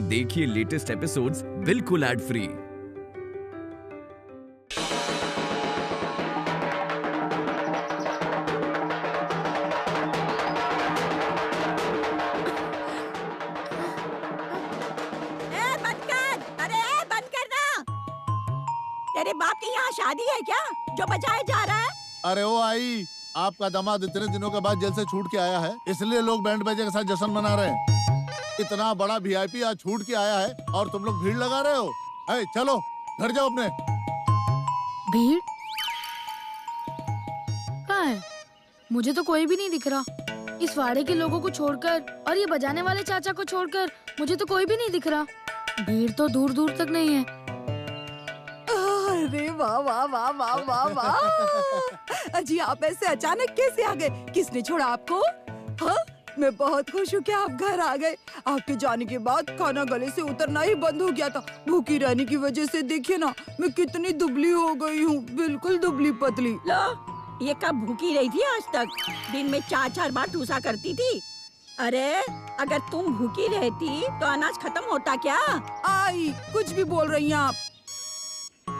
देखिए latest episodes बिल्कुल ad free. तेरे बाप की यहाँ शादी है क्या जो बजाए जा रहा है? अरे ओ आई, आपका दामाद इतने दिनों के बाद जेल से छूट के आया है, इसलिए लोग बैंड बाजे के साथ जश्न मना रहे हैं। इतना बड़ा वीआईपी आज छूट के आया है और तुम लोग भीड़ लगा रहे हो। है, चलो घर जाओ अपने। भीड़ कहाँ है? मुझे तो कोई भी नहीं दिख रहा। इस वाड़े के लोगों को छोड़कर और ये बजाने वाले चाचा को छोड़कर मुझे तो कोई भी नहीं दिख रहा। भीड़ तो दूर दूर तक नहीं है। अरे वाह वाह वाह वाह वाह वाह! अजी आप ऐसे अचानक कैसे आ गए? किसने छोड़ा आपको? हाँ, मैं बहुत खुश हूँ कि आप घर आ गए। आपके जाने के बाद खाना गले से उतरना ही बंद हो गया था। भूखी रहने की वजह से देखिए ना, मैं कितनी दुबली हो गई हूँ, बिल्कुल दुबली पतली। लो, ये कब भूखी रही थी आज तक? दिन में 4-4 बार ठूसा करती थी। अरे अगर तुम भूखी रहती तो अनाज खत्म होता क्या? आई कुछ भी बोल रही हैं आप।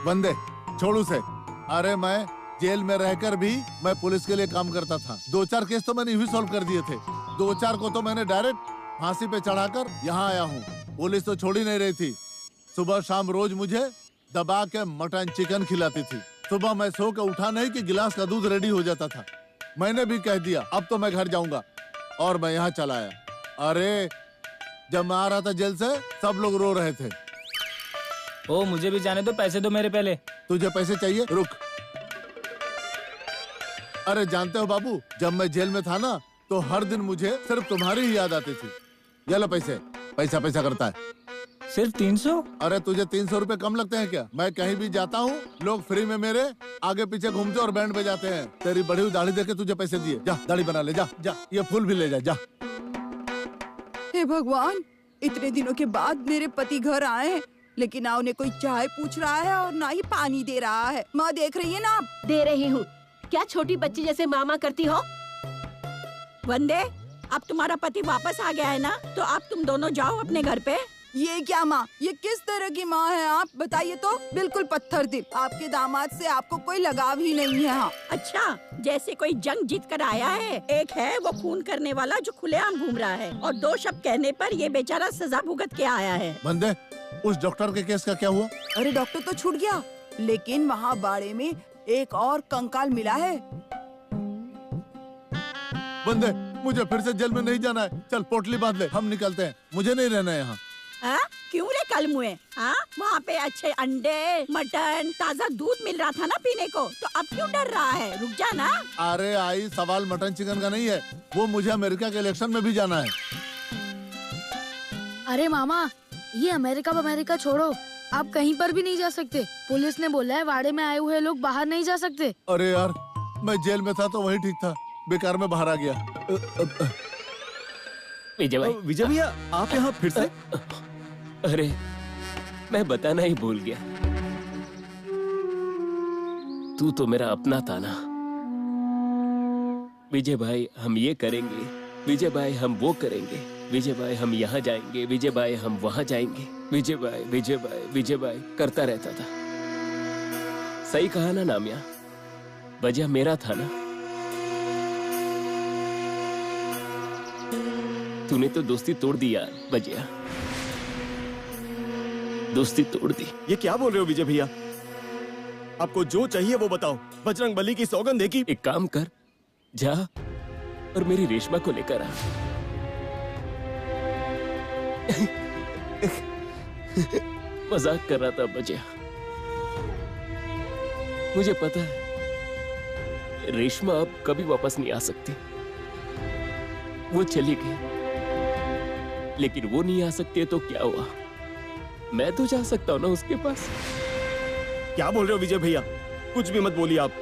बंदे छोड़ उसे। अरे मैं जेल में रहकर भी मैं पुलिस के लिए काम करता था। 2-4 केस तो मैंने यूं ही सॉल्व कर दिए थे। 2-4 को तो मैंने डायरेक्ट फांसी पे चढ़ाकर यहाँ आया हूँ। पुलिस तो छोड़ ही नहीं रही थी। सुबह शाम रोज मुझे दबा के मटन चिकन खिलाती थी। सुबह मैं सो के उठा नहीं कि गिलास का दूध रेडी हो जाता था। मैंने भी कह दिया अब तो मैं घर जाऊंगा और मैं यहाँ चला आया। अरे जब मैं आ रहा था जेल से सब लोग रो रहे थे। ओ मुझे भी जाने दो, पैसे दो मेरे पहले। तुझे पैसे चाहिए? रुक। अरे जानते हो बाबू, जब मैं जेल में था ना तो हर दिन मुझे सिर्फ तुम्हारी ही याद आती थी। ये लो पैसे। पैसा पैसा करता है। सिर्फ 300? अरे तुझे 300 रुपए कम लगते हैं क्या? मैं कहीं भी जाता हूँ लोग फ्री में मेरे आगे पीछे घूमते और बैंड बजाते हैं। तेरी बढ़ी हुई दाढ़ी देख के तुझे पैसे दिए। जा दाढ़ी बना ले, जा जा। ये फूल भी ले जा, जा। हे भगवान, इतने दिनों के बाद मेरे पति घर आए हैं, लेकिन ना उन्हें कोई चाय पूछ रहा है और ना ही पानी दे रहा है। माँ देख रही है ना आप? दे रही हूँ। क्या छोटी बच्ची जैसे मामा करती हो? वंदे, अब तुम्हारा पति वापस आ गया है ना, तो अब तुम दोनों जाओ अपने घर पे। ये क्या माँ? ये किस तरह की माँ है आप? बताइए तो। बिल्कुल पत्थर दिल। आपके दामाद से आपको कोई लगाव ही नहीं है। हाँ। अच्छा, जैसे कोई जंग जीत कर आया है। एक है वो खून करने वाला जो खुलेआम घूम रहा है, और 2 शब्द कहने पर ये बेचारा सजा भुगत के आया है। बंदे, उस डॉक्टर के केस का क्या हुआ? अरे डॉक्टर तो छूट गया, लेकिन वहाँ बाड़े में एक और कंकाल मिला है। बंदे, मुझे फिर से जेल में नहीं जाना है। चल पोटली बांध ले, हम निकलते हैं। मुझे नहीं रहना है यहाँ। क्यों रे कल मुए? वहाँ पे अच्छे अंडे, मटन, ताज़ा दूध मिल रहा था ना पीने को, तो अब क्यों डर रहा है? रुक जा ना। अरे आई, सवाल मटन चिकन का नहीं है, वो मुझे अमेरिका के इलेक्शन में भी जाना है। अरे मामा, ये अमेरिका छोड़ो, आप कहीं पर भी नहीं जा सकते। पुलिस ने बोला है वाड़े में आए हुए लोग बाहर नहीं जा सकते। अरे यार, मैं जेल में था तो वही ठीक था, बेकार में बाहर आ गया। विजय भैया, आप यहाँ फिर से? अरे मैं बताना ही भूल गया। तू तो मेरा अपना था ना। विजय भाई हम ये करेंगे, विजय भाई हम वो करेंगे, विजय भाई हम यहाँ जाएंगे, विजय भाई हम वहाँ जाएंगे, विजय भाई विजय भाई विजय भाई करता रहता था। सही कहा ना नामिया, वजह मेरा था ना। तूने तो दोस्ती तोड़ दी यार बजिया, दोस्ती तोड़ दी। ये क्या बोल रहे हो विजय भैया? आपको जो चाहिए वो बताओ। बजरंग बली की सौगंध है कि। एक काम कर, जा और मेरी रेशमा को लेकर आ। मजाक कर रहा था बजिया, मुझे पता है रेशमा अब कभी वापस नहीं आ सकती। वो चली गई, लेकिन वो नहीं आ सकती तो क्या हुआ? मैं तो जा सकता हूँ ना उसके पास। क्या बोल रहे हो विजय भैया? कुछ भी मत बोलिए आप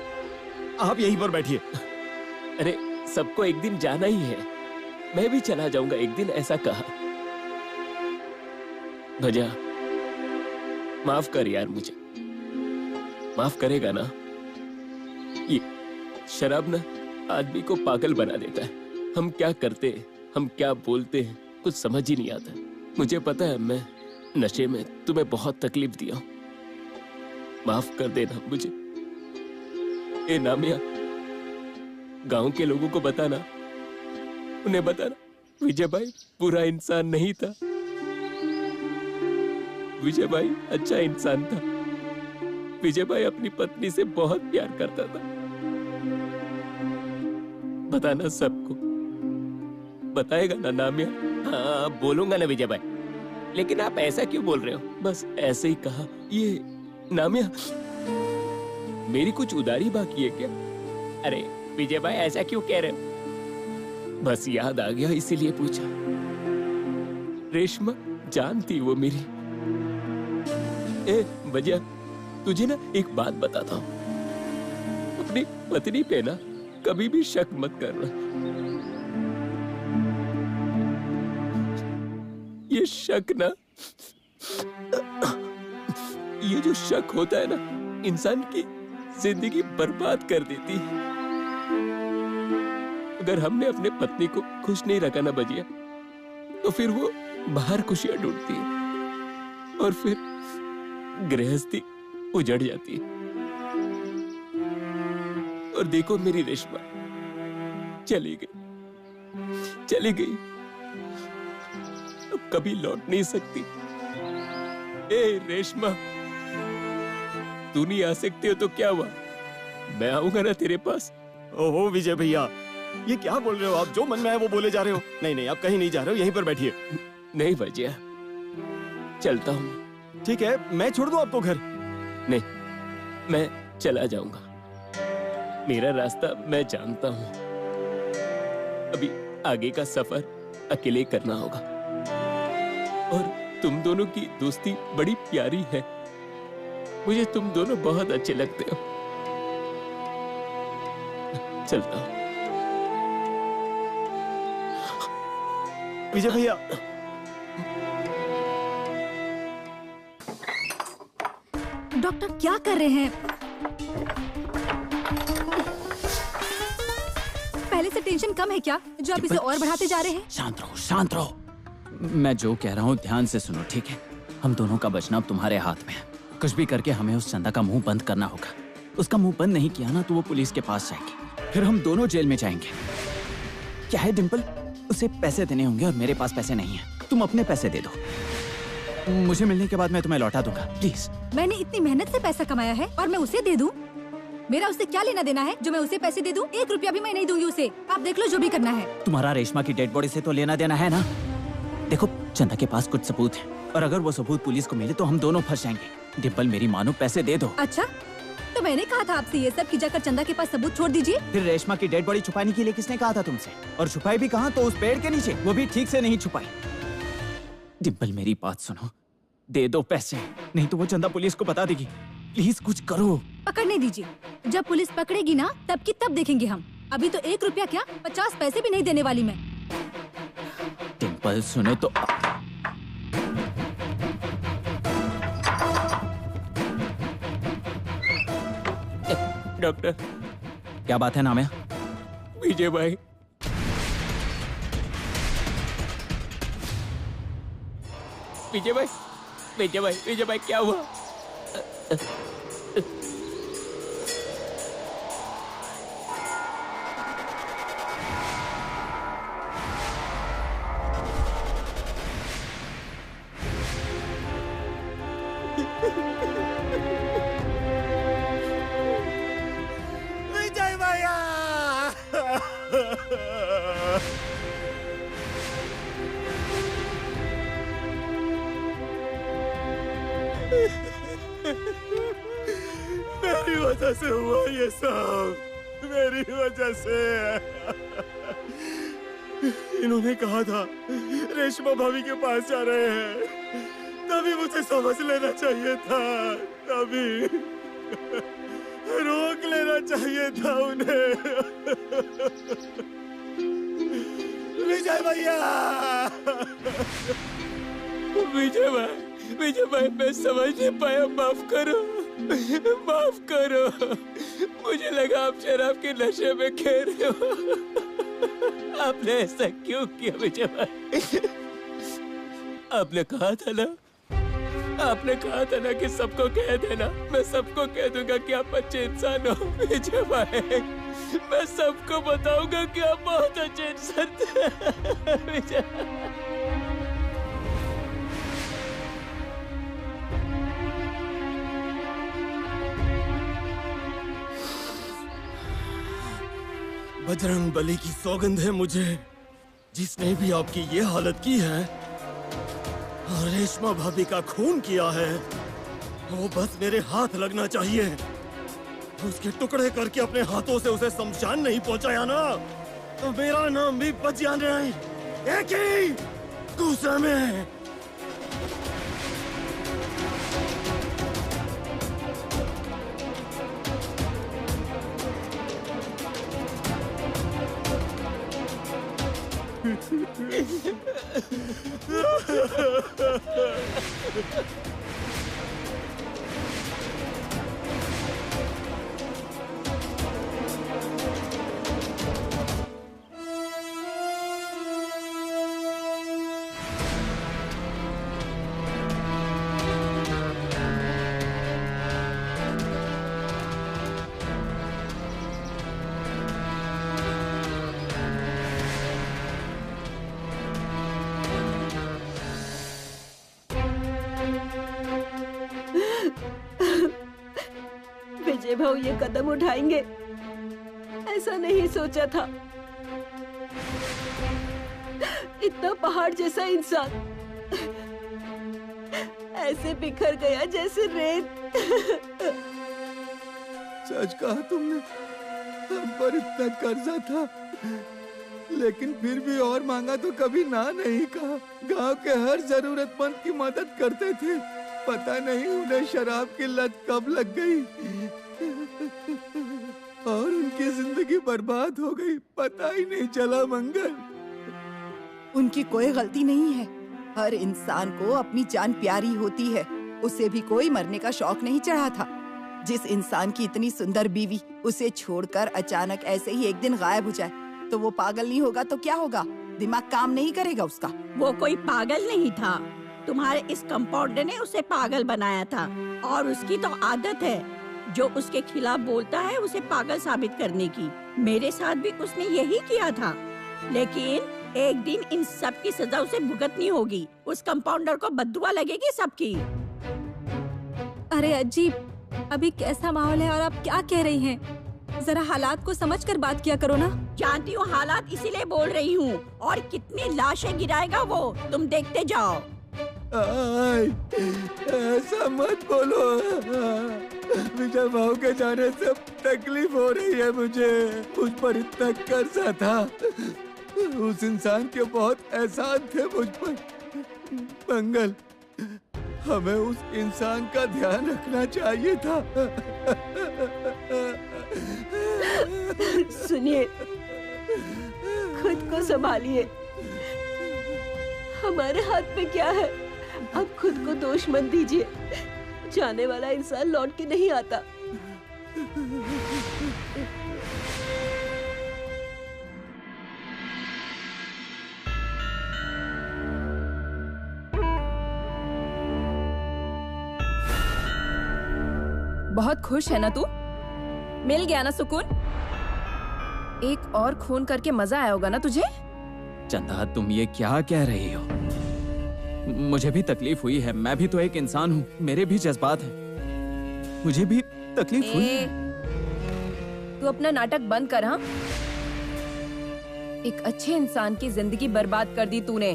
यहीं पर बैठिए। अरे सबको एक दिन जाना ही है, मैं भी चला जाऊंगा एक दिन, ऐसा कहा। भजा माफ कर यार, मुझे माफ करेगा ना? ये शराब ना आदमी को पागल बना देता है। हम क्या करते हैं, हम क्या बोलते हैं, कुछ समझ ही नहीं आता। मुझे पता है मैं नशे में तुम्हें बहुत तकलीफ दिया हूं। माफ कर देना मुझे। ए नामिया, गांव के लोगों को बताना, उन्हें बताना विजय भाई बुरा इंसान नहीं था। विजय भाई अच्छा इंसान था। विजय भाई अपनी पत्नी से बहुत प्यार करता था। बताना सबको। बताएगा ना नामिया? हाँ बोलूंगा ना विजय भाई, लेकिन आप ऐसा क्यों बोल रहे हो? बस ऐसे ही कहा। ये नामिया, मेरी कुछ उधारी बाकी है क्या? अरे विजय भाई ऐसा क्यों कह रहे हो? बस याद आ गया इसीलिए पूछा। रेशमा जान थी वो मेरी। ए भैया, तुझे ना एक बात बताता हूँ, अपनी पत्नी पे ना कभी भी शक मत करना। ये शक ना, ये जो शक होता है ना, इंसान की जिंदगी बर्बाद कर देती है। अगर हमने अपने पत्नी को खुश नहीं रखा ना बजिया, तो फिर वो बाहर खुशियां ढूंढती है और फिर गृहस्थी उजड़ जाती है। और देखो मेरी रेशमा चली गई, अब कभी लौट नहीं सकती। ए रेशमा, तू नहीं आ सकती हो तो क्या हुआ, मैं आऊंगा ना तेरे पास। ओहो विजय भैया, ये क्या बोल रहे हो आप? जो मन में है वो बोले जा रहे हो। नहीं नहीं, आप कहीं नहीं जा रहे हो, यहीं पर बैठिए। नहीं भजिया, चलता हूँ। ठीक है, मैं छोड़ दूं आपको घर? नहीं, मैं चला जाऊंगा। मेरा रास्ता मैं जानता हूँ। अभी आगे का सफर अकेले करना होगा। और तुम दोनों की दोस्ती बड़ी प्यारी है। मुझे तुम दोनों बहुत अच्छे लगते हो। चलता हूँ। विजय भैया, डॉक्टर क्या कर रहे हैं? पहले से टेंशन कम है क्या, जो आप इसे और बढ़ाते जा रहे हैं? शांत रहो, शांत रहो। मैं जो कह रहा हूँ ध्यान से सुनो, ठीक है? हम दोनों का बचना अब तुम्हारे हाथ में है। कुछ भी करके हमें उस चंदा का मुंह बंद करना होगा। उसका मुंह बंद नहीं किया ना तो वो पुलिस के पास जाएगी, फिर हम दोनों जेल में जाएंगे। क्या है डिम्पल, उसे पैसे देने होंगे और मेरे पास पैसे नहीं है। तुम अपने पैसे दे दो, मुझे मिलने के बाद मैं तुम्हें लौटा दूंगा, प्लीज। मैंने इतनी मेहनत से पैसा कमाया है और मैं उसे दे दूं? मेरा उससे क्या लेना देना है जो मैं उसे पैसे दे दूं? 1 रुपया भी मैं नहीं दूंगी उसे। आप देख लो जो भी करना है। तुम्हारा रेशमा की डेड बॉडी से तो लेना देना है ना? देखो चंदा के पास कुछ सबूत है और अगर वो सबूत पुलिस को मिले तो हम दोनों फंस जाएंगे। डिम्पल मेरी मानो, पैसे दे दो। अच्छा, तो मैंने कहा था आपसे ये सब कि जाकर चंदा के पास सबूत छोड़ दीजिए। फिर रेशमा की डेड बॉडी छुपाने के लिए किसने कहा था तुमसे? और छुपाई भी कहाँ? तो उस पेड़ के नीचे, वो भी ठीक से नहीं छुपाई। डिम्पल मेरी बात सुनो, दे दो पैसे, नहीं तो वो चंदा पुलिस को बता देगी। प्लीज कुछ करो। पकड़ने दीजिए, जब पुलिस पकड़ेगी ना तब की तब देखेंगे हम। अभी तो 1 रुपया क्या 50 पैसे भी नहीं देने वाली मैं। डिम्पल सुनो तो। डॉक्टर, क्या बात है नामिया? विजय भाई, विजय भाई, विजय भाई, विजय भाई क्या हुआ? विजय भैया, मेरी वजह से हुआ ये सब, मेरी वजह से। इन्होंने कहा था रेशमा भाभी के पास जा रहे हैं, तभी मुझे समझ लेना चाहिए था, तभी रोक लेना चाहिए था उन्हें। विजय भैया, विजय भाई मैं समझ नहीं पाया, माफ करो, माफ करो। मुझे लगा आप शराब के नशे में खेल रहे हो। आपने ऐसा क्यों किया विजय भाई? आपने कहा था ना, आपने कहा था ना कि सबको कह देना। मैं सबको कह दूंगा कि आप अच्छे इंसान हो विजय भाई। मैं सबको बताऊंगा कि आप बहुत अच्छे इंसान थे विजय। बजरंग बली की सौगंध है मुझे, जिसने भी आपकी ये हालत की है और रेशमा भाभी का खून किया है, वो बस मेरे हाथ लगना चाहिए। उसके टुकड़े करके अपने हाथों से उसे शमशान नहीं पहुंचाया ना, तो मेरा नाम भी बच जाना है एक ही गुस्से में। विजय भाऊ ये कदम उठाएंगे ऐसा नहीं सोचा था। इतना पहाड़ जैसा इंसान ऐसे बिखर गया जैसे रेत। सच कहा तुमने, हम पर इतना कर्जा था, लेकिन फिर भी और मांगा तो कभी ना नहीं कहा। गांव के हर जरूरतमंद की मदद करते थे। पता नहीं उन्हें शराब की लत कब लग गई और उनकी जिंदगी बर्बाद हो गई, पता ही नहीं चला। मंगल, उनकी कोई गलती नहीं है। हर इंसान को अपनी जान प्यारी होती है। उसे भी कोई मरने का शौक नहीं चढ़ा था। जिस इंसान की इतनी सुंदर बीवी उसे छोड़कर अचानक ऐसे ही एक दिन गायब हो जाए तो वो पागल नहीं होगा तो क्या होगा? दिमाग काम नहीं करेगा उसका। वो कोई पागल नहीं था, तुम्हारे इस कंपाउंडर ने उसे पागल बनाया था। और उसकी तो आदत है जो उसके खिलाफ बोलता है उसे पागल साबित करने की। मेरे साथ भी उसने यही किया था, लेकिन एक दिन इन सब की सजा उसे भुगतनी होगी। उस कंपाउंडर को बद्दुआ लगेगी सबकी। अरे अजीब, अभी कैसा माहौल है और आप क्या कह रही हैं? जरा हालात को समझकर बात किया करो ना। जानती हूँ हालात, इसीलिए बोल रही हूँ। और कितनी लाशें गिराएगा वो, तुम देखते जाओ। ऐसा मत बोलो। विजय भाव के जाने से तकलीफ हो रही है मुझे। मुझ पर इतना कर्जा था, उस इंसान के बहुत एहसान थे मुझ पर। मंगल, हमें उस इंसान का ध्यान रखना चाहिए था। सुनिए, खुद को संभालिए। हमारे हाथ में क्या है? अब खुद को दोष मत दीजिए। जाने वाला इंसान लौट के नहीं आता। बहुत खुश है ना तू? मिल गया ना सुकून? एक और खून करके मजा आया होगा ना तुझे? चंदा, तुम ये क्या कह रही हो? मुझे भी तकलीफ हुई है, मैं भी तो एक इंसान हूँ, मेरे भी जज्बात हैं। मुझे भी तकलीफ हुई है। तू अपना नाटक बंद कर। हाँ, एक अच्छे इंसान की जिंदगी बर्बाद कर दी तूने।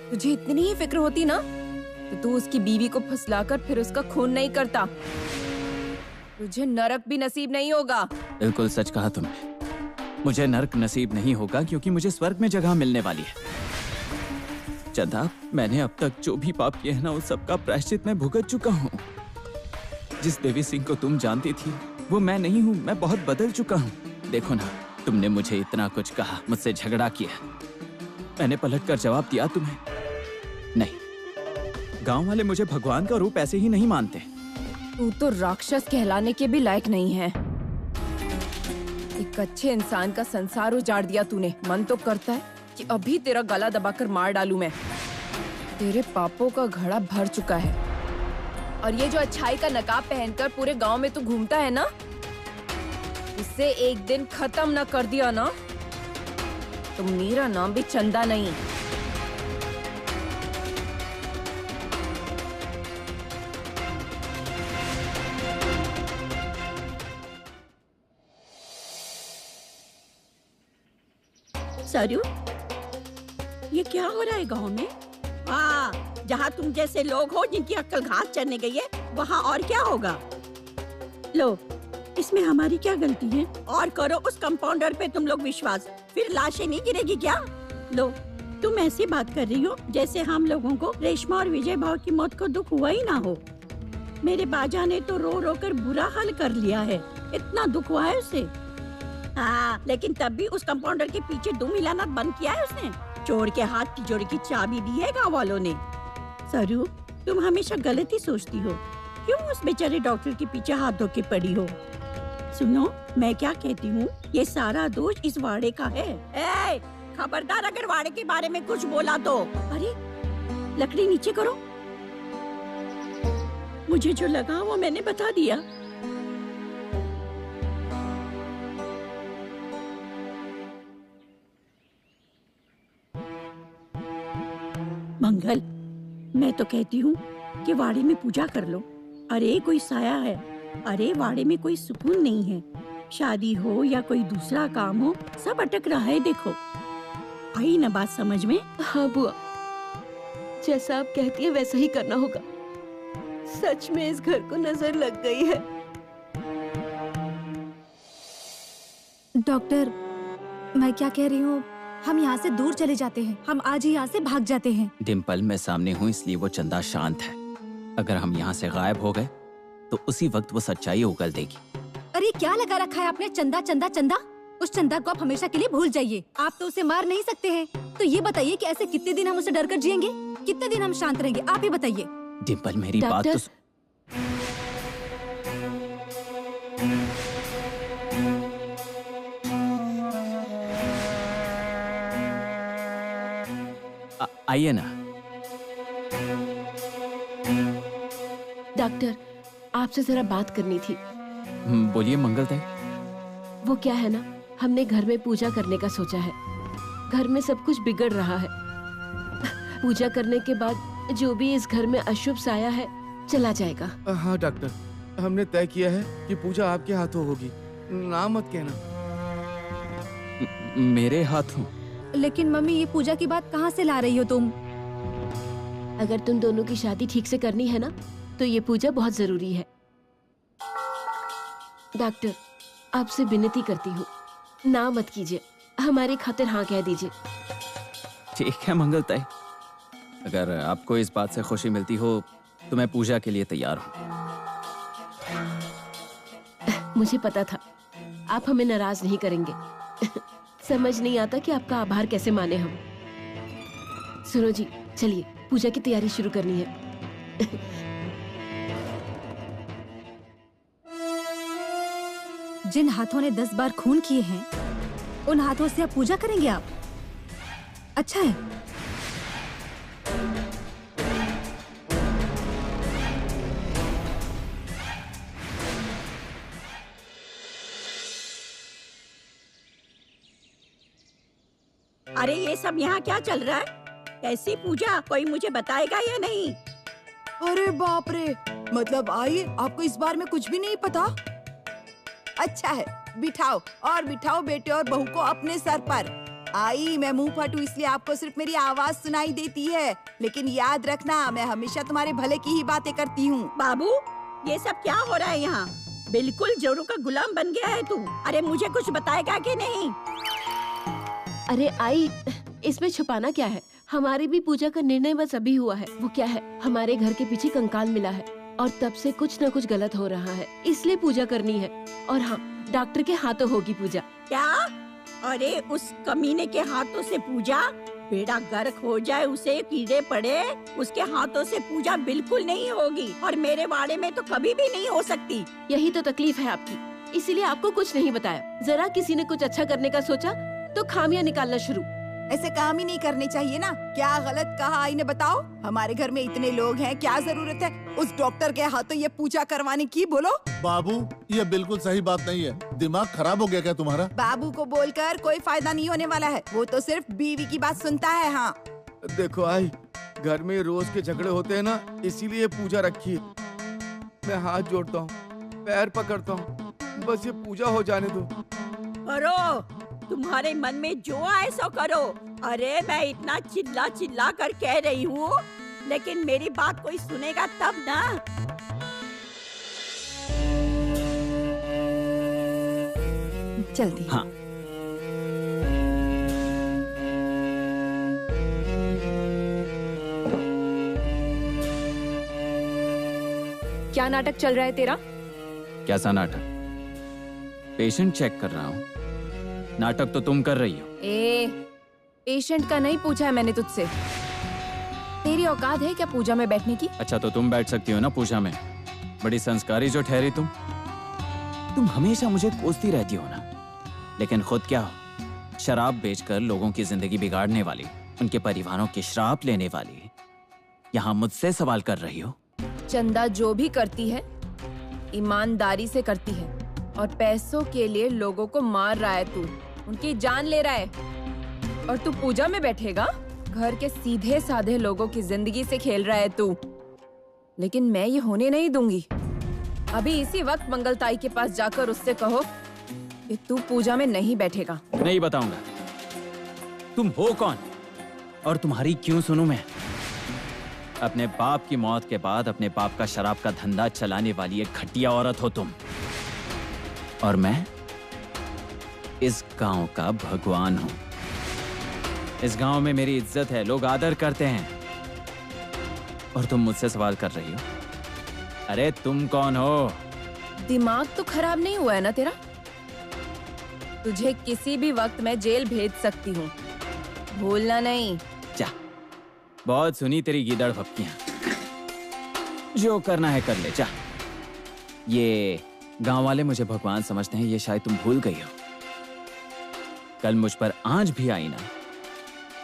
तुझे इतनी ही फिक्र होती ना तो तू उसकी बीवी को फुसलाकर फिर उसका खून नहीं करता। तुझे नरक भी नसीब नहीं होगा। बिल्कुल सच कहा तुमने। मुझे नरक नसीब नहीं होगा क्योंकि मुझे स्वर्ग में जगह मिलने वाली है। चंदा, मैंने अब तक जो भी पाप किए हैं ना, उस सब का प्रायश्चित मैं भुगत चुका हूँ। जिस देवी सिंह को तुम जानती थी वो मैं नहीं हूँ। मैं बहुत बदल चुका हूँ। देखो ना, तुमने मुझे इतना कुछ कहा, मुझसे झगड़ा किया, मैंने पलटकर जवाब दिया तुम्हें। नहीं, गांव वाले मुझे भगवान का रूप ऐसे ही नहीं मानते। तू तो राक्षस कहलाने के भी लायक नहीं है। एक अच्छे इंसान का संसार उजाड़ दिया तूने। मन तो करता है कि अभी तेरा गला दबाकर मार डालूं मैं। तेरे पापों का घड़ा भर चुका है और ये जो अच्छाई का नकाब पहनकर पूरे गांव में तू घूमता है ना, इसे एक दिन खत्म न कर दिया ना तो मेरा नाम भी चंदा नहीं। सरयू, ये क्या हो रहा है गांव में? हाँ, जहाँ तुम जैसे लोग हो जिनकी अक्ल घास चरने गई है, वहाँ और क्या होगा? लो, इसमें हमारी क्या गलती है? और करो उस कंपाउंडर पे तुम लोग विश्वास, फिर लाशें नहीं गिरेगी क्या? लो, तुम ऐसी बात कर रही हो जैसे हम लोगों को रेशमा और विजय भाव की मौत को दुख हुआ ही ना हो। मेरे बाजा ने तो रो रो कर बुरा हाल कर लिया है, इतना दुख हुआ है उसे। हाँ, लेकिन तब भी उस कंपाउंडर के पीछे दुम हिलाना बंद किया है उसने। चोर के हाथ तिजोरी की चाबी दी है गाँव वालों ने। सरू, तुम हमेशा गलत ही सोचती हो। क्यों उस बेचारे डॉक्टर के पीछे हाथ धो के पड़ी हो? सुनो, मैं क्या कहती हूँ, ये सारा दोष इस वाड़े का है। ए, खबरदार अगर वाड़े के बारे में कुछ बोला तो। अरे, लकड़ी नीचे करो। मुझे जो लगा वो मैंने बता दिया। मंगल, मैं तो कहती हूँ कि वाड़े में पूजा कर लो। अरे कोई साया है, अरे वाड़े में कोई सुकून नहीं है। शादी हो या कोई दूसरा काम हो, सब अटक रहा है। देखो, आई ना बात समझ में? हाँ बुआ, जैसा आप कहती है वैसा ही करना होगा। सच में इस घर को नजर लग गई है। डॉक्टर, मैं क्या कह रही हूँ, हम यहाँ से दूर चले जाते हैं। हम आज ही यहाँ से भाग जाते हैं। डिम्पल, मैं सामने हूँ इसलिए वो चंदा शांत है। अगर हम यहाँ से गायब हो गए तो उसी वक्त वो सच्चाई उगल देगी। अरे क्या लगा रखा है आपने? चंदा चंदा चंदा। उस चंदा को आप हमेशा के लिए भूल जाइए। आप तो उसे मार नहीं सकते हैं। तो ये बताइए कि ऐसे कितने दिन हम उसे डर कर जिएंगे? कितने दिन हम शांत रहेंगे? आप ही बताइए। डिम्पल, मेरी बात तो आइए ना। डॉक्टर, आपसे जरा बात करनी थी। बोलिए मंगलताई। वो क्या है ना, हमने घर में पूजा करने का सोचा है। घर में सब कुछ बिगड़ रहा है। पूजा करने के बाद जो भी इस घर में अशुभ साया है चला जाएगा। हाँ डॉक्टर, हमने तय किया है कि पूजा आपके हाथों होगी। ना मत कहना। मेरे हाथों? लेकिन मम्मी, ये पूजा की बात कहाँ से ला रही हो तुम? अगर तुम दोनों की शादी ठीक से करनी है ना, तो ये पूजा बहुत जरूरी है। डॉक्टर, आपसे विनती करती हूँ, ना मत कीजिए। हमारी खातिर हाँ कह दीजिए। ठीक है मंगलताई, अगर आपको इस बात से खुशी मिलती हो तो मैं पूजा के लिए तैयार हूँ। मुझे पता था आप हमें नाराज नहीं करेंगे। समझ नहीं आता कि आपका आभार कैसे माने हम। सुनो जी, चलिए पूजा की तैयारी शुरू करनी है। जिन हाथों ने 10 बार खून किए हैं, उन हाथों से आप पूजा करेंगे? आप अच्छा है। अरे ये सब यहाँ क्या चल रहा है? कैसी पूजा, कोई मुझे बताएगा या नहीं? अरे बाप रे, मतलब आई, आपको इस बार में कुछ भी नहीं पता? अच्छा है, बिठाओ और बिठाओ बेटे और बहू को अपने सर पर। आई, मैं मुंह फटू इसलिए आपको सिर्फ मेरी आवाज सुनाई देती है, लेकिन याद रखना मैं हमेशा तुम्हारे भले की ही बातें करती हूँ। बाबू, ये सब क्या हो रहा है यहाँ? बिल्कुल जोरू का गुलाम बन गया है तू। अरे मुझे कुछ बताएगा कि नहीं? अरे आई, इसमें छुपाना क्या है? हमारी भी पूजा का निर्णय बस अभी हुआ है। वो क्या है, हमारे घर के पीछे कंकाल मिला है और तब से कुछ न कुछ गलत हो रहा है, इसलिए पूजा करनी है। और हाँ, डॉक्टर के हाथों होगी पूजा। क्या? अरे उस कमीने के हाथों से पूजा? बेड़ा गर्क हो जाए, उसे कीड़े पड़े, उसके हाथों से पूजा बिल्कुल नहीं होगी और मेरे वाड़े में तो कभी भी नहीं हो सकती। यही तो तकलीफ है आपकी, इसीलिए आपको कुछ नहीं बताया। जरा किसी ने कुछ अच्छा करने का सोचा तो खामियां निकालना शुरू। ऐसे काम ही नहीं करने चाहिए ना। क्या गलत कहा आई ने, बताओ। हमारे घर में इतने लोग हैं, क्या जरूरत है उस डॉक्टर के हाथों ये पूजा करवाने की? बोलो। बाबू, ये बिल्कुल सही बात नहीं है। दिमाग खराब हो गया क्या तुम्हारा? बाबू को बोलकर कोई फायदा नहीं होने वाला है, वो तो सिर्फ बीवी की बात सुनता है। हाँ देखो आई, घर में रोज के झगड़े होते हैं ना, इसीलिए पूजा रखी है। मैं हाथ जोड़ता हूँ, पैर पकड़ता हूँ, बस ये पूजा हो जाने दो। करो, तुम्हारे मन में जो आए सो करो। अरे मैं इतना चिल्ला चिल्ला कर कह रही हूँ, लेकिन मेरी बात कोई सुनेगा तब ना। जल्दी। हाँ। क्या नाटक चल रहा है तेरा? कैसा नाटक? पेशेंट चेक कर रहा हूँ। नाटक तो तुम कर रही हो। पेशेंट का नहीं पूछा है मैंने तुझसे। तेरी औकात है क्या पूजा में बैठने की? अच्छा तो तुम बैठ सकती हो ना पूजा में। बड़ी संस्कारी जो ठहरी तुम हमेशा मुझे कोसती रहती हो ना, लेकिन खुद क्या हो? शराब बेचकर लोगों की जिंदगी बिगाड़ने वाली, उनके परिवारों के श्राप लेने वाली, यहाँ मुझसे सवाल कर रही हो? चंदा जो भी करती है ईमानदारी से करती है, और पैसों के लिए लोगों को मार रहा है तू, उनकी जान ले रहा है। और तू पूजा में बैठेगा? घर के सीधे साधे लोगों की जिंदगी से खेल रहा है तू। लेकिन मैं ये होने नहीं दूंगी। अभी इसी वक्त मंगलताई के पास जाकर उससे कहो कि तू पूजा में नहीं बैठेगा। नहीं बताऊंगा। तुम हो कौन और तुम्हारी क्यों सुनूं मैं? अपने बाप की मौत के बाद अपने बाप का शराब का धंधा चलाने वाली एक घटिया औरत हो तुम, और मैं इस गांव का भगवान हूं। इस गांव में मेरी इज्जत है, लोग आदर करते हैं, और तुम मुझसे सवाल कर रही हो? अरे तुम कौन हो? दिमाग तो खराब नहीं हुआ है ना तेरा? तुझे किसी भी वक्त मैं जेल भेज सकती हूँ, भूलना नहीं। जा, बहुत सुनी तेरी गीदड़ भपकियां। जो करना है कर ले, जा। ये गांव वाले मुझे भगवान समझते हैं, ये शायद तुम भूल गई हो। कल मुझ पर आंच भी आई ना,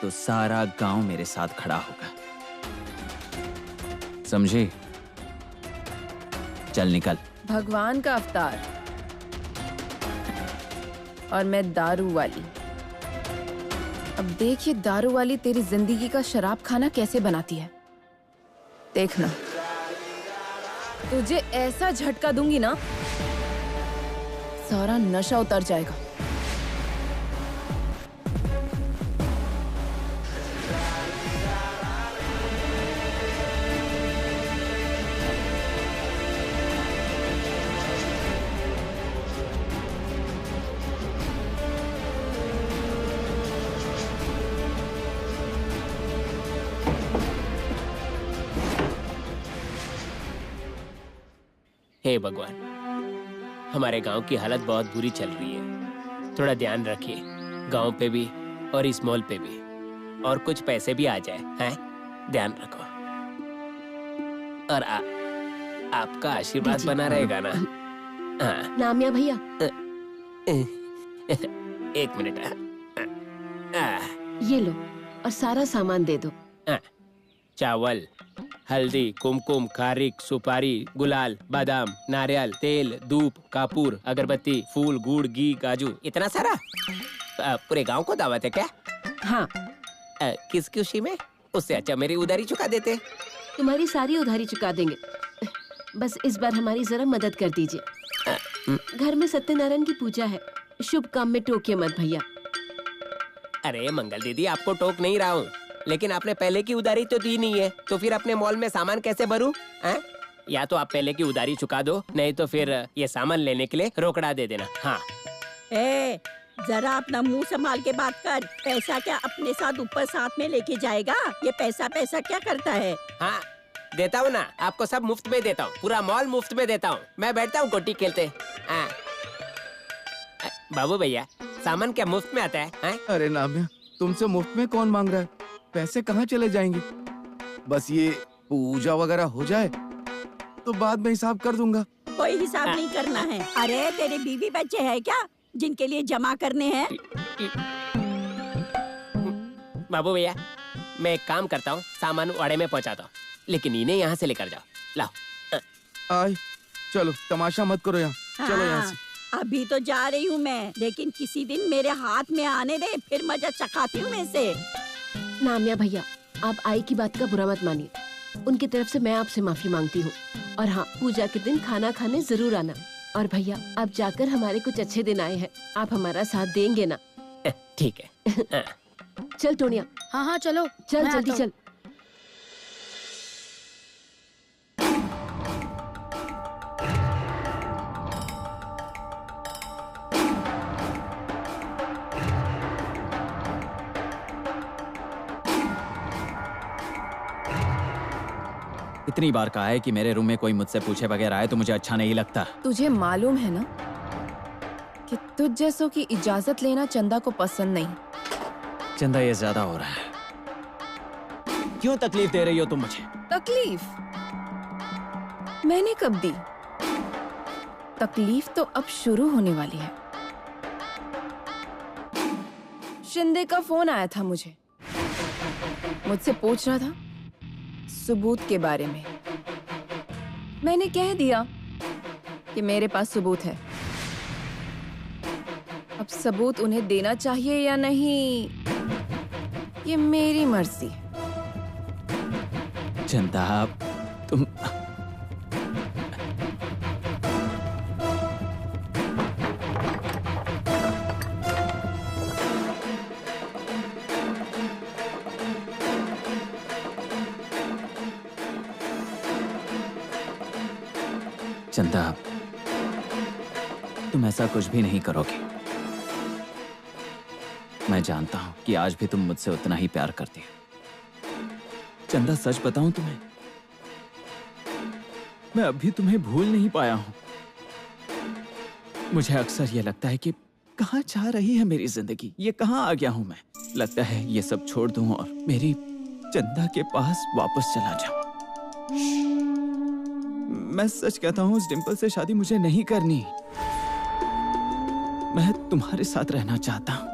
तो सारा गांव मेरे साथ खड़ा होगा, समझी? चल निकल। भगवान का अवतार और मैं दारू वाली। अब देखिए दारू वाली तेरी जिंदगी का शराब खाना कैसे बनाती है, देखना। तुझे ऐसा झटका दूंगी ना, सारा नशा उतर जाएगा। हे भगवान, हमारे गांव की हालत बहुत बुरी चल रही है, थोड़ा ध्यान रखिए। गांव पे भी और इस मॉल पे भी, और कुछ पैसे भी आ जाए, हैं? ध्यान रखो। और आपका आशीर्वाद बना रहेगा ना? हाँ। नामिया भैया, एक मिनट। ये लो और सारा सामान दे दो। चावल, हल्दी, कुमकुम, खारिक, सुपारी, गुलाल, बादाम, नारियल, तेल, धूप, कापूर, अगरबत्ती, फूल, गुड़, घी, काजू, इतना सारा? पूरे गांव को दावत है क्या? हाँ। किस खुशी में? उससे अच्छा मेरी उधारी चुका देते। तुम्हारी सारी उधारी चुका देंगे, बस इस बार हमारी जरा मदद कर दीजिए। घर में सत्यनारायण की पूजा है, शुभ काम में टोकिए मत भैया। अरे मंगल दीदी, आपको टोक नहीं रहा हूँ, लेकिन आपने पहले की उधारी तो दी नहीं है, तो फिर अपने मॉल में सामान कैसे भरूं? या तो आप पहले की उधारी चुका दो, नहीं तो फिर ये सामान लेने के लिए रोकड़ा दे देना। हाँ। जरा अपना मुंह संभाल के बात कर। पैसा क्या अपने साथ ऊपर साथ में लेके जाएगा? ये पैसा क्या करता है? हाँ देता हूँ ना, आपको सब मुफ्त में देता हूँ, पूरा मॉल मुफ्त में देता हूँ। मैं बैठता हूँ गोटी खेलते। बाबू भैया, सामान क्या मुफ्त में आता है? अरे नामिया, तुमसे मुफ्त में कौन मांग रहा है? पैसे कहाँ चले जाएंगे? बस ये पूजा वगैरह हो जाए तो बाद में हिसाब कर दूंगा। कोई हिसाब नहीं करना है। अरे तेरे बीवी बच्चे हैं क्या जिनके लिए जमा करने हैं? बाबू भैया, मैं एक काम करता हूँ, सामान वाड़े में पहुँचाता हूँ, लेकिन इन्हें यहाँ से लेकर जाओ। लाओ। आई चलो, तमाशा मत करो यहाँ, चलो यहाँ से। अभी तो जा रही हूँ मैं, लेकिन किसी दिन मेरे हाथ में आने दे, फिर मजा चखाती हूँ मैं से। नामिया भैया, आप आई की बात का बुरा मत मानिए। उनकी तरफ से मैं आपसे माफी मांगती हूँ। और हाँ, पूजा के दिन खाना खाने जरूर आना। और भैया, अब जाकर हमारे कुछ अच्छे दिन आए हैं, आप हमारा साथ देंगे ना? ठीक है। चल टोनिया। हाँ हाँ चलो, चल मैं जल्दी आता हूँ। चल। इतनी बार कहा है कि मेरे रूम में कोई मुझसे पूछे बगैर आए तो मुझे अच्छा नहीं लगता। तुझे मालूम है ना कि तुझ जैसों की इजाजत लेना चंदा को पसंद नहीं। चंदा, ये ज्यादा हो रहा है। क्यों तकलीफ दे रही हो तुम मुझे? तकलीफ मैंने कब दी? तकलीफ तो अब शुरू होने वाली है। शिंदे का फोन आया था मुझे, मुझसे पूछ रहा था सबूत के बारे में। मैंने कह दिया कि मेरे पास सबूत है। अब सबूत उन्हें देना चाहिए या नहीं, ये मेरी मर्जी है। चंदा, तुम चंदा, तुम ऐसा कुछ भी नहीं करोगे। मैं जानता हूं कि आज भी तुम मुझसे उतना ही प्यार करती हो। चंदा, सच बताऊं तुम्हें, मैं अभी तुम्हें भूल नहीं पाया हूं। मुझे अक्सर ये लगता है कि कहां जा रही है मेरी जिंदगी, ये कहां आ गया हूं मैं। लगता है ये सब छोड़ दूं और मेरी चंदा के पास वापस चला जाऊं। मैं सच कहता हूं, उस डिंपल से शादी मुझे नहीं करनी। मैं तुम्हारे साथ रहना चाहता हूं।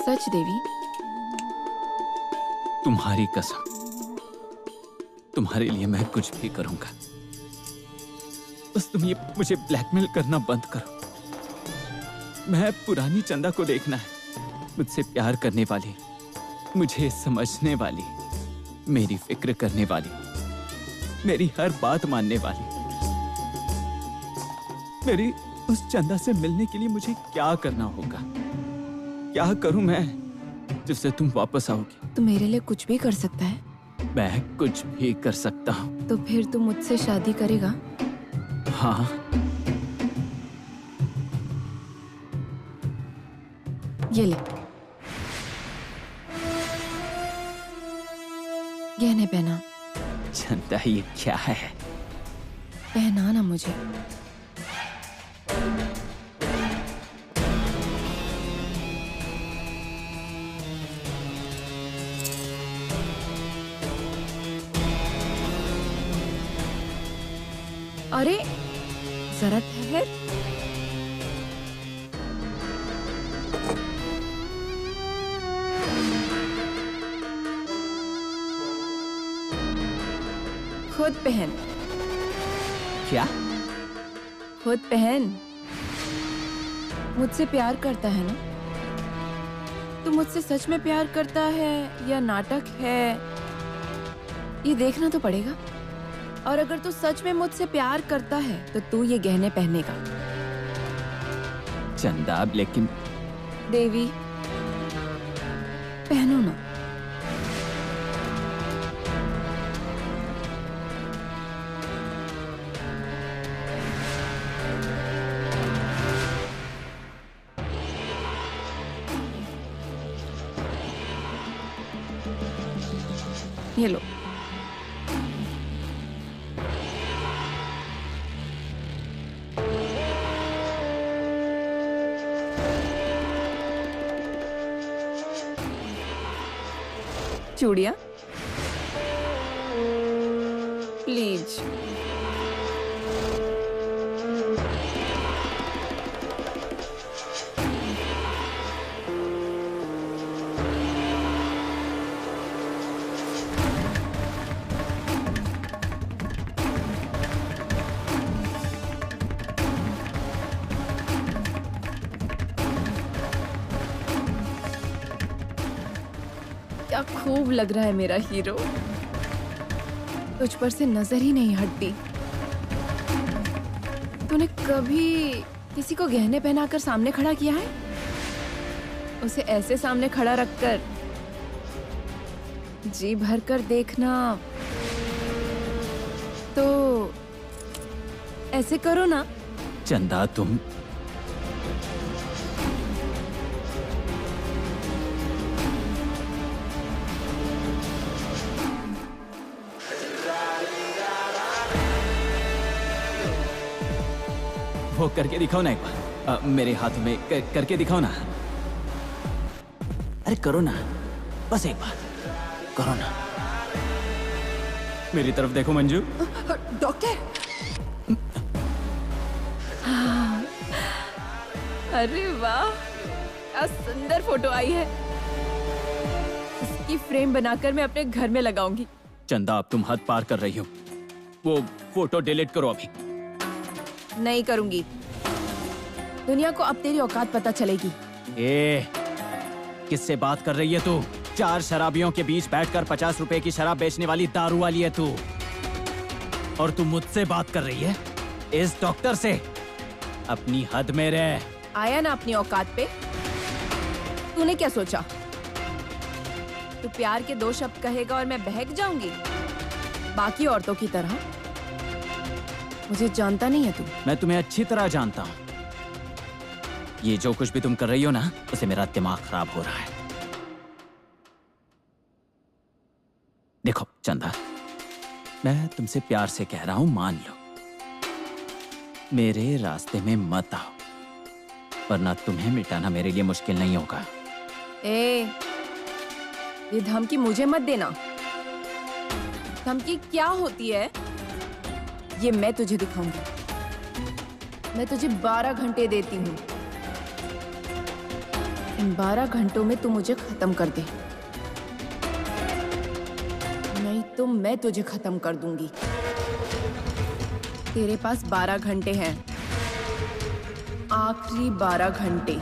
सच देवी? तुम्हारी कसम, तुम्हारे लिए मैं कुछ भी करूंगा। बस तुम ये मुझे ब्लैकमेल करना बंद करो। मैं पुरानी चंदा को देखना है, मुझसे प्यार करने वाली, मुझे समझने वाली, मेरी फिक्र करने वाली, मेरी हर बात मानने वाली। मेरी उस चंदा से मिलने के लिए मुझे क्या करना होगा? क्या करूं मैं जिससे तुम वापस आओगी? तू मेरे लिए कुछ भी कर सकता है। मैं कुछ भी कर सकता हूं। तो फिर तू मुझसे शादी करेगा? हाँ। ये ले, गहने पहना। चंदा, ये क्या है? पहना ना मुझे। अरे जरा ठहर। खुद पहन। क्या? खुद पहन। मुझसे प्यार करता है ना? तू मुझसे सच में प्यार करता है या नाटक है, ये देखना तो पड़ेगा। और अगर तू सच में मुझसे प्यार करता है तो तू ये गहने पहनेगा। चंदा, लेकिन देवी, पहनो ना। ये लो। चूड़िया प्लीज। क्या खूब लग रहा है मेरा हीरो। तुझ पर से नजर ही नहीं हटती। तूने कभी किसी को गहने पहनाकर सामने खड़ा किया है? उसे ऐसे सामने खड़ा रखकर जी भर कर देखना। तो ऐसे करो ना। चंदा तुम वो करके दिखाओ ना एक बार। मेरे हाथ में करके दिखाओ ना। अरे करो ना, बस एक बार करो ना। मेरी तरफ देखो मंजू। डॉक्टर। अरे वाह, क्या सुंदर फोटो आई है। इसकी फ्रेम बनाकर मैं अपने घर में लगाऊंगी। चंदा अब तुम हद पार कर रही हो। वो फोटो डिलीट करो अभी। नहीं करूंगी। दुनिया को अब तेरी औकात पता चलेगी। किससे बात कर रही है तू? 4 शराबियों के बीच बैठकर 50 रुपए की शराब बेचने वाली दारू वाली है तू। और तू मुझसे बात कर रही है इस डॉक्टर से। अपनी हद में रह। आया ना अपनी औकात पे। तूने क्या सोचा? तू प्यार के 2 शब्द कहेगा और मैं बहक जाऊंगी? बाकी औरतों की तरह। मुझे जानता नहीं है तू। मैं तुम्हें अच्छी तरह जानता हूँ। ये जो कुछ भी तुम कर रही हो ना, उसे मेरा दिमाग खराब हो रहा है। देखो चंदा, मैं तुमसे प्यार से कह रहा हूं, मान लो। मेरे रास्ते में मत आओ, वरना तुम्हें मिटाना मेरे लिए मुश्किल नहीं होगा। ये धमकी मुझे मत देना। धमकी क्या होती है ये मैं तुझे दिखाऊंगी। मैं तुझे 12 घंटे देती हूँ। इन 12 घंटों में तू मुझे खत्म कर दे, नहीं तो मैं तुझे खत्म कर दूंगी। तेरे पास 12 घंटे हैं, आखिरी 12 घंटे।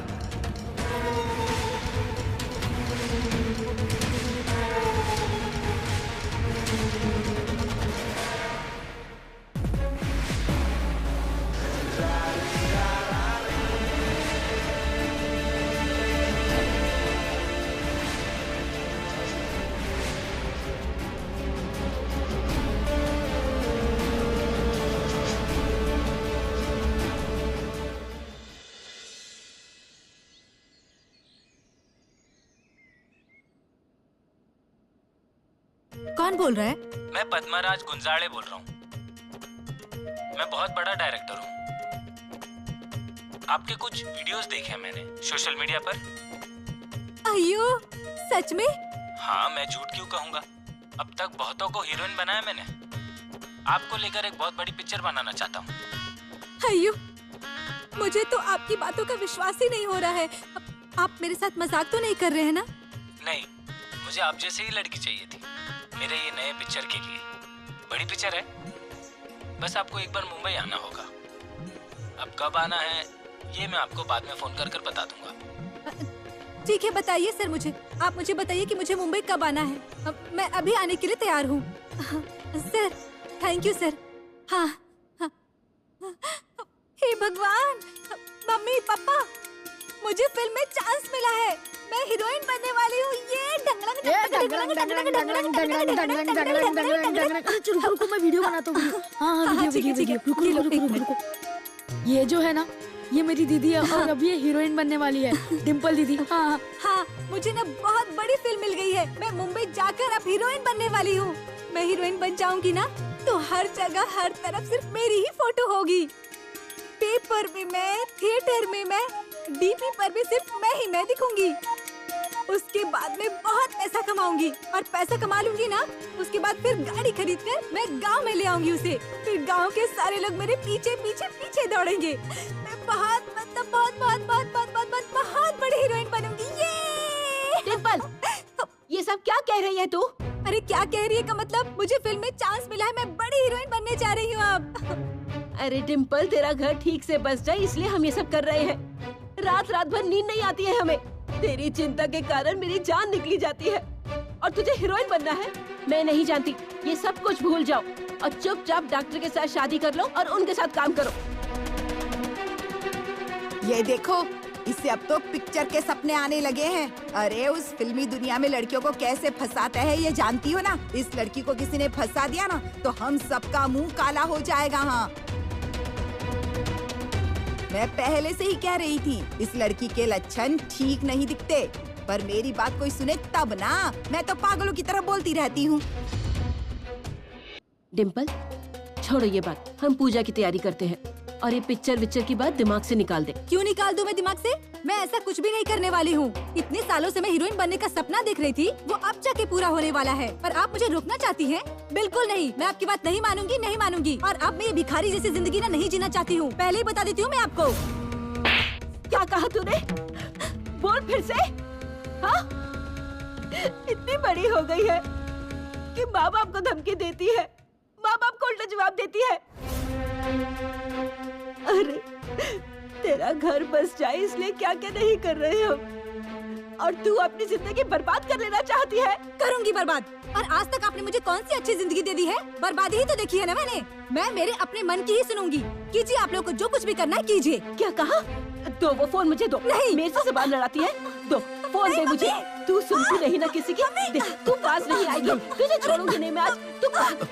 कौन बोल रहा है? मैं पद्मराज गुंजाड़े बोल रहा हूँ। मैं बहुत बड़ा डायरेक्टर हूँ। आपके कुछ वीडियोस देखे हैं मैंने सोशल मीडिया पर। अयो, सच में? हाँ, मैं झूठ क्यों कहूँगा। अब तक बहुतों को हीरोइन बनाया मैंने। आपको लेकर एक बहुत बड़ी पिक्चर बनाना चाहता हूँ। अयो, मुझे तो आपकी बातों का विश्वास ही नहीं हो रहा है। आप मेरे साथ मजाक तो नहीं कर रहे हैं ना? नहीं, मुझे आप जैसे ही लड़की चाहिए थी मेरे ये नए पिक्चर के लिए। बड़ी पिक्चर है, बस आपको एक बार मुंबई आना होगा। अब कब आना है ये मैं आपको बाद में फोन कर बता दूंगा। ठीक है, बताइए सर मुझे। आप मुझे बताइए कि मुझे मुंबई कब आना है। मैं अभी आने के लिए तैयार हूँ। Sir, thank you sir. हाँ, हाँ। हे भगवान, मम्मी पापा, मुझे फिल्म में चांस मिला है। मैं हीरोइन बनने वाली हूँ। ये रुको, मैं वीडियो बनाता हूँ। हाँ, वीडियो। रुको। ये जो है ना, ये मेरी दीदी है और अब ये हीरोइन बनने वाली है, डिम्पल दीदी। हाँ, मुझे ना बहुत बड़ी फिल्म मिल गई है। मैं मुंबई जाकर अब हीरोइन बनने वाली हूँ। मैं हीरोइन बन जाऊंगी ना, तो हर जगह हर तरफ सिर्फ मेरी ही फोटो होगी। पेपर में मैं, थिएटर में मैं, डीपी पर भी सिर्फ मैं दिखूंगी। उसके बाद मैं बहुत पैसा कमाऊंगी और पैसा कमा लूंगी ना, उसके बाद फिर गाड़ी खरीदकर मैं गांव में ले आऊंगी उसे। फिर गांव के सारे लोग मेरे पीछे दौड़ेंगे। मैं बहुत बड़ी हीरोइन बनूंगी। ये डिम्पल, ये सब क्या कह रही है तू? अरे क्या कह रही है का मतलब, मुझे फिल्म में चांस मिला है। मैं बड़ी हीरोइन बनने जा रही हूँ अब। अरे डिम्पल, तेरा घर ठीक से बस जाए इसलिए हम ये सब कर रहे हैं। रात भर नींद नहीं आती है हमें। तेरी चिंता के कारण मेरी जान निकली जाती है। और तुझे हीरोइन बनना है? मैं नहीं जानती, ये सब कुछ भूल जाओ और चुपचाप डॉक्टर के साथ शादी कर लो और उनके साथ काम करो। ये देखो, इससे अब तो पिक्चर के सपने आने लगे हैं। अरे उस फिल्मी दुनिया में लड़कियों को कैसे फंसाता है ये जानती हो ना? इस लड़की को किसी ने फंसा दिया ना तो हम सबका मुंह काला हो जाएगा। हाँ, मैं पहले से ही कह रही थी इस लड़की के लक्षण ठीक नहीं दिखते, पर मेरी बात कोई सुने तब ना। मैं तो पागलों की तरह बोलती रहती हूँ। डिम्पल, छोड़ो ये बात, हम पूजा की तैयारी करते हैं और ये पिक्चर की बात दिमाग से निकाल दे। क्यों निकाल दूं मैं दिमाग से? मैं ऐसा कुछ भी नहीं करने वाली हूँ। इतने सालों से मैं हीरोइन बनने का सपना देख रही थी, वो अब जाके पूरा होने वाला है। पर आप मुझे रोकना चाहती हैं? बिल्कुल नहीं, मैं आपकी बात नहीं मानूंगी, नहीं मानूंगी। और अब मैं ये भिखारी जैसी जिंदगी ना नहीं जीना चाहती हूँ। पहले ही बता देती हूँ मैं आपको। क्या कहा तूने? बोल फिर से। हाँ? इतनी बड़ी हो गई है कि माँ बाप को धमकी देती है, माँ बाप को उल्टा जवाब देती है। अरे तेरा घर बस जाए इसलिए क्या क्या नहीं कर रहे हो, और तू अपनी जिंदगी बर्बाद कर लेना चाहती है। करूंगी बर्बाद। और आज तक आपने मुझे कौन सी अच्छी जिंदगी दे दी है? बर्बादी ही तो देखी है ना मैंने। मैं मेरे अपने मन की ही सुनूंगी। कीजिए आप लोग को जो कुछ भी करना है कीजिए। क्या कहा? दो वो फोन मुझे दो। नहीं, मेरे से जबान लड़ाती है। दो फोन दे मुझे। तू सुनती नहीं ना किसी की। देख, तू पास नहीं आएगी, तुझे छोड़ूंगी नहीं मैं आज।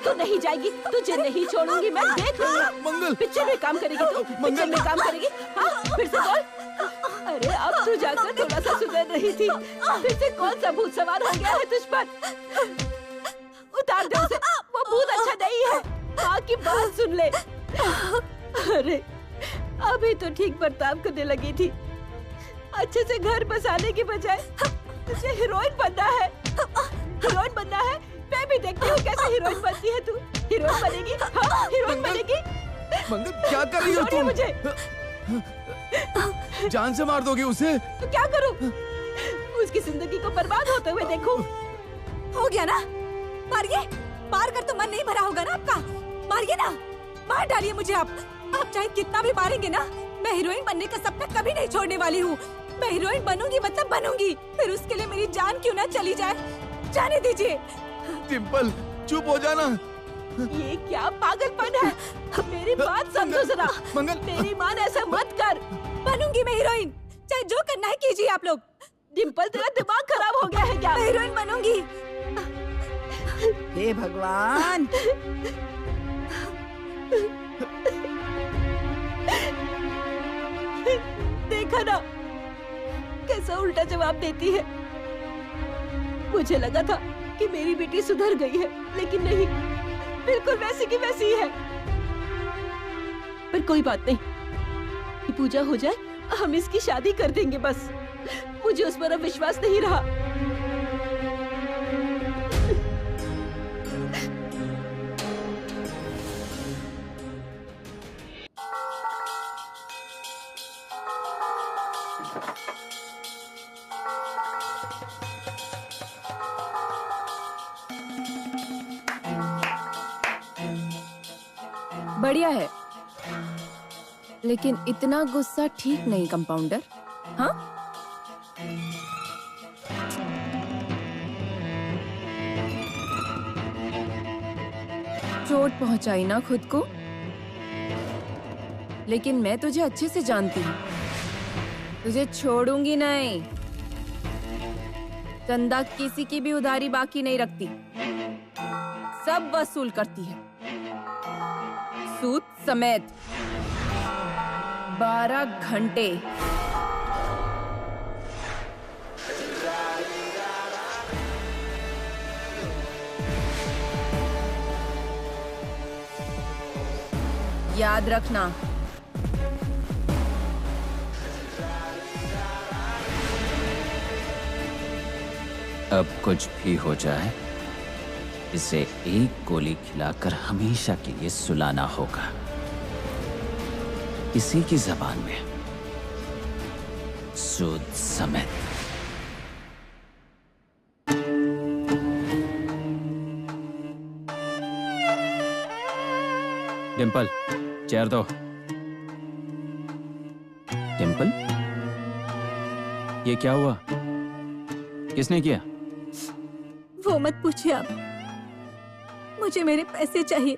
तू नहीं जाएगी, तुझे नहीं छोड़ूंगी मैं। देख मंगल, पिक्चर में काम करेगी तू, पिक्चर में काम करेगी। हाँ, फिर से बोल। अरे अब तू जाकर थोड़ा सा सुधर रही थी, फिर से कौन सा भूत सवार हो गया है तुझ पर? उतार दे उसे, वो भूत अच्छा नहीं है। माँ की बात सुन ले। अरे अभी तो ठीक बर्ताव करने लगी थी, अच्छे से घर बसाने की बजाय तुझे हीरोइन बनना है। हीरोइन बनना है? मैं भी देखती हूँ कैसे हीरोइन बनती है तू। हीरोइन बनेगी? हाँ, हीरोइन बनेगी। मंगल, क्या कर रही हो तुम? मुझे जान से मार दोगे उसे? तो क्या करूँ? उसकी जिंदगी को बर्बाद होते हुए देखूं? हो गया ना, मारिए। मार कर तो मन नहीं भरा होगा ना आपका? मारिए ना, मार डालिए मुझे आप चाहे कितना भी मारेंगे ना, मैं हीरोइन बनने का सपना कभी नहीं छोड़ने वाली हूँ। मैं हीरोइन बनूंगी मतलब बनूंगी, फिर उसके लिए मेरी जान क्यों ना चली जाए। जाने दीजिए। डिम्पल, चुप हो जाना। ये क्या पागलपन है? मेरी बात समझो जरा। मंगल, मेरी मान ऐसा मत कर। बनूंगी मैं हीरोइन, चाहे जो करना है कीजिए आप लोग। डिम्पल, तेरा दिमाग खराब हो गया है क्या? मैं हीरोइन बनूंगी। हे भगवान। देखा ना कैसा उल्टा जवाब देती है। मुझे लगा था कि मेरी बेटी सुधर गई है, लेकिन नहीं, बिल्कुल वैसी की वैसी है। पर कोई बात नहीं, ये पूजा हो जाए, हम इसकी शादी कर देंगे बस। मुझे उस पर अब विश्वास नहीं रहा। बढ़िया है, लेकिन इतना गुस्सा ठीक नहीं कंपाउंडर। हाँ, चोट पहुंचाई ना खुद को, लेकिन मैं तुझे अच्छे से जानती हूँ, तुझे छोड़ूंगी नहीं। चंदा किसी की भी उधारी बाकी नहीं रखती, सब वसूल करती है, सूद समेत। 12 घंटे। याद रखना। अब कुछ भी हो जाए, इसे एक गोली खिलाकर हमेशा के लिए सुलाना होगा। इसी की जबान में, सूद समेत। डिम्पल, चेयर दो। डिम्पल, ये क्या हुआ? किसने किया? वो मत पूछिए आप। मुझे मेरे पैसे चाहिए,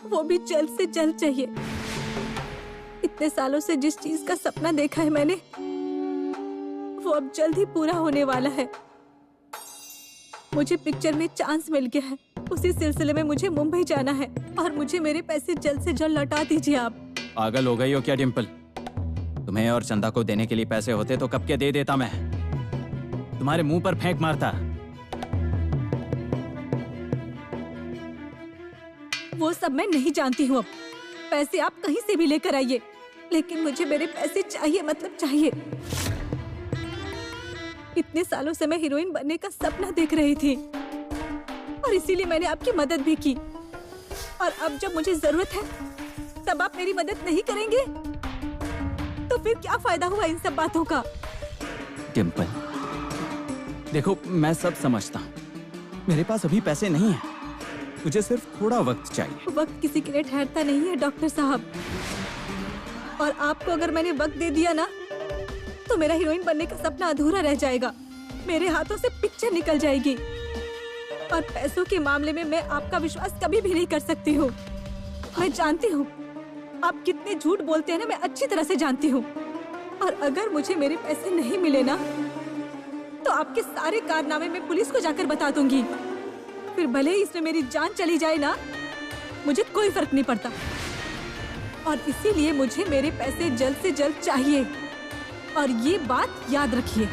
वो भी जल्द से जल्द चाहिए। इतने सालों से जिस चीज का सपना देखा है मैंने, वो अब जल्द ही पूरा होने वाला है। मुझे पिक्चर में चांस मिल गया है, उसी सिलसिले में मुझे मुंबई जाना है और मुझे मेरे पैसे जल्द से जल्द लौटा दीजिए आप। पागल हो गई हो क्या डिम्पल? तुम्हें और चंदा को देने के लिए पैसे होते तो कब के दे देता मैं, तुम्हारे मुंह पर फेंक मारता। वो सब मैं नहीं जानती हूँ अब। पैसे आप कहीं से भी लेकर आइए, लेकिन मुझे मेरे पैसे चाहिए, मतलब चाहिए। इतने सालों से मैं हीरोइन बनने का सपना देख रही थी और इसीलिए मैंने आपकी मदद भी की। और अब जब मुझे जरूरत है तब आप मेरी मदद नहीं करेंगे तो फिर क्या फायदा हुआ इन सब बातों का? डिम्पल, देखो मैं सब समझता हूँ, मेरे पास अभी पैसे नहीं हैं, मुझे सिर्फ थोड़ा वक्त चाहिए। वक्त किसी के लिए ठहरता नहीं है डॉक्टर साहब, और आपको अगर मैंने वक्त दे दिया ना तो मेरा हीरोइन बनने का सपना अधूरा रह जाएगा, मेरे हाथों से पिक्चर निकल जाएगी। और पैसों के मामले में मैं आपका विश्वास कभी भी नहीं कर सकती हूँ। मैं जानती हूँ आप कितने झूठ बोलते हैं ना, मैं अच्छी तरह से जानती हूँ। और अगर मुझे मेरे पैसे नहीं मिले ना तो आपके सारे कारनामे मैं पुलिस को जाकर बता दूंगी। फिर भले ही इसमें मेरी जान चली जाए ना, मुझे कोई फर्क नहीं पड़ता। और इसीलिए मुझे मेरे पैसे जल्द से जल्द चाहिए, और ये बात याद रखिए।